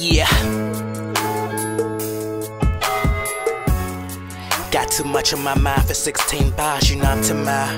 Yeah. Got too much on my mind for 16 bars, you know I'm to my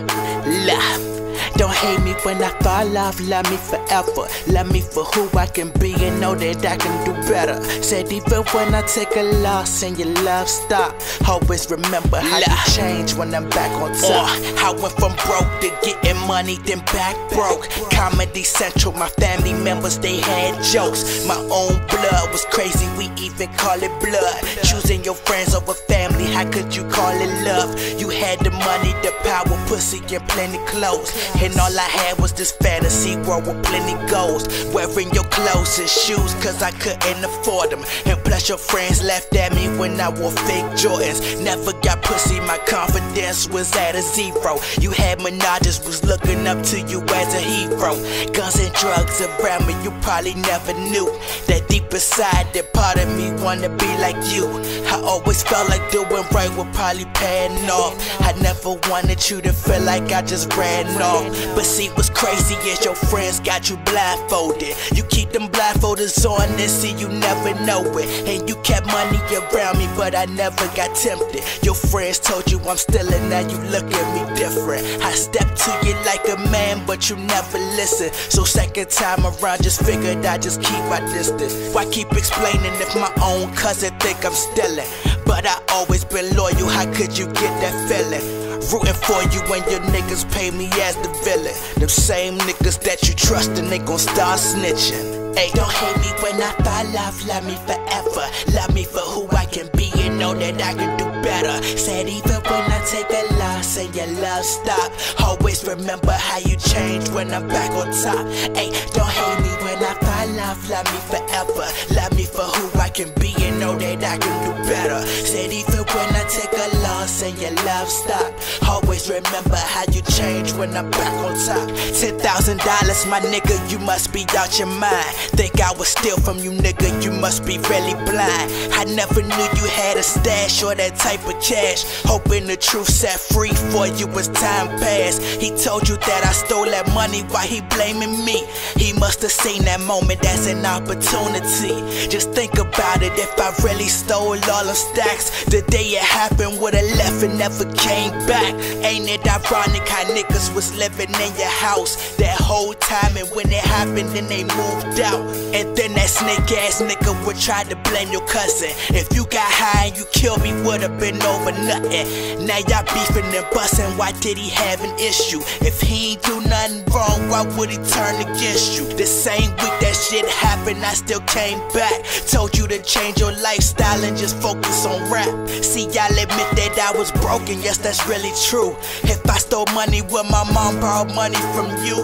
love. Don't hate me when I fall off, love me forever. Love me for who I can be and know that I can do better. Said even when I take a loss and your love stop, always remember how you change when I'm back on top. I went from broke to getting money, then back broke. Comedy Central, my family members, they had jokes. My own blood was crazy, we even call it blood. Choosing your friends over family, how could you call it love? You had the money, the power, pussy, and plenty clothes. And all I had was this fantasy world with plenty goals. Wearing your clothes and shoes cause I couldn't afford them. And plus your friends laughed at me when I wore fake Jordans. Never got pussy, my confidence was at a zero. You had menages, was looking up to you as a hero. Guns and drugs around me, you probably never knew that deep inside that part of me wanna be like you. I always felt like doing right would probably paying off. I never wanted you to feel like I just ran off. But see what's crazy is your friends got you blindfolded. You keep them blindfolders on and see you never know it. And you kept money around me but I never got tempted. Your friends told you I'm still and now you look at me different. I stepped to you like a man but you never listen. So second time around just figured I just keep my distance. Why keep explaining if my own cousin think I'm stealing? But I always been loyal, how could you get that feeling? Rooting for you when your niggas pay me as the villain. Them same niggas that you trust and they gon' start snitching. Ay, don't hate me when I fall off, love me forever. Love me for who I can be and know that I can do better. Said even when I take a loss and your love stop, always remember how you change when I'm back on top. Ay, don't hate me when I fall off, love me forever. Love me for who I can be and know that I can do better. Said even when I take a loss and your love stop, always remember how you change when I'm back on top. $10,000, my nigga, you must be out your mind. Think I would steal from you, nigga, you must be really blind. I never knew you had a stash or that type of cash. Hoping the truth set free for you as time passed. He told you that I stole that money, why he blaming me? He must have seen that moment as an opportunity. Just think about it, if I really stole all them stacks, the day it happened would've left and never came back. Ain't it ironic how niggas was living in your house that whole time, and when it happened then they moved out? And then that snake ass nigga would try to blame your cousin. If you got high and you killed me, would've been over nothing. Now y'all beefing and busting, why did he have an issue? If he ain't do nothing wrong, why would he turn against you? The same week that shit happened, I still came back. Told you to change your lifestyle and just focus on rap. See, y'all admit that I was broken, yes that's really true. If I stole money, would my mom borrow money from you?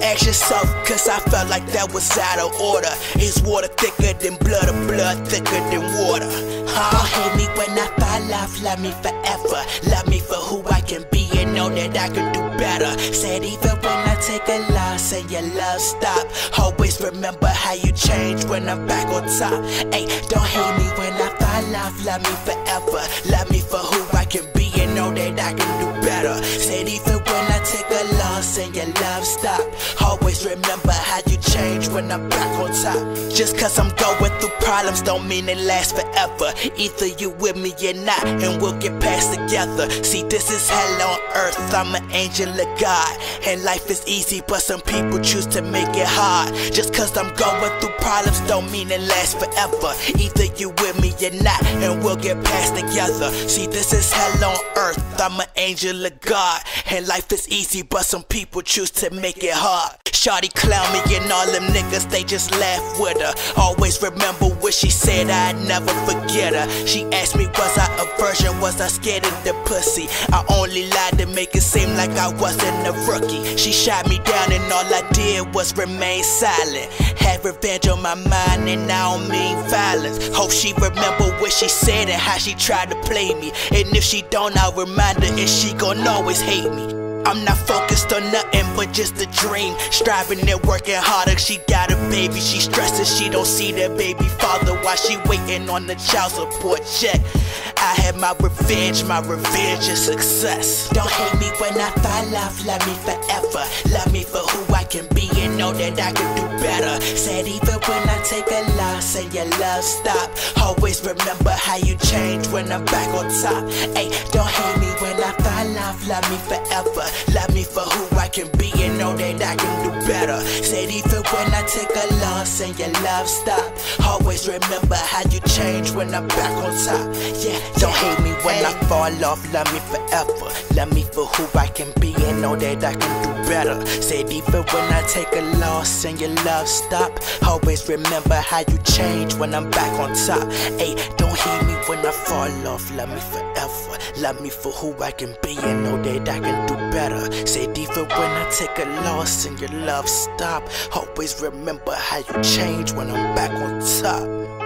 Ask yourself, cause I felt like that was out of order. Is water thicker than blood or blood thicker than water? Don't hate me when I fall off, love me forever. Love me for who I can be and know that I can do better. Said even when I take a loss and your love stop, always remember how you change when I'm back on top. Ay, don't hate me when I fall off, love me forever. Love me for who I can be and know that I can do better. Said even when I take a loss and your love stop, always remember how you change when I'm back on top. Just cause I'm going through problems don't mean it lasts forever. Either you with me or not and we'll get past together. See, this is hell on earth, I'm an angel of God. And life is easy but some people choose to make it hard. Just cause I'm going through problems don't mean it lasts forever. Either you with me or not and we'll get past together. See, this is hell on earth, I'm an angel of God. And life is easy but some people choose to make it hard. Shawty clown me and all them niggas, they just laugh with her. Always remember what she said, I'd never forget her. She asked me was I a virgin, was I scared of the pussy? I only lied to make it seem like I wasn't a rookie. She shot me down and all I did was remain silent. Had revenge on my mind and I don't mean violence. Hope she remember what she said and how she tried to play me. And if she don't, I'll remind her and she gon' always hate me. I'm not focused on nothing but just a dream. Striving and working harder, she got a baby. She stressing, she don't see that baby father while she waiting on the child support check. I had my revenge is success. Don't hate me when I fall off, love me forever. Love me for who I can be and and know that I can do better. Said even when I take a loss and your love stop, always remember how you change when I'm back on top. Ay, don't hate me when I fall off, love me forever. Love me for who I can be and know that I can do better. Said even when I take a loss and your love stop, always remember how you change when I'm back on top. Yeah, don't hate me when I fall off, love me forever. Love me for who I can be and know that I can do better. Said even when I take a loss and your love stop, always remember how you change when I'm back on top. Ay, don't hate me when I fall off, love me forever. Love me for who I can be and know that I can do better. Said even when I take a loss and your love stop, always remember how you change when I'm back on top.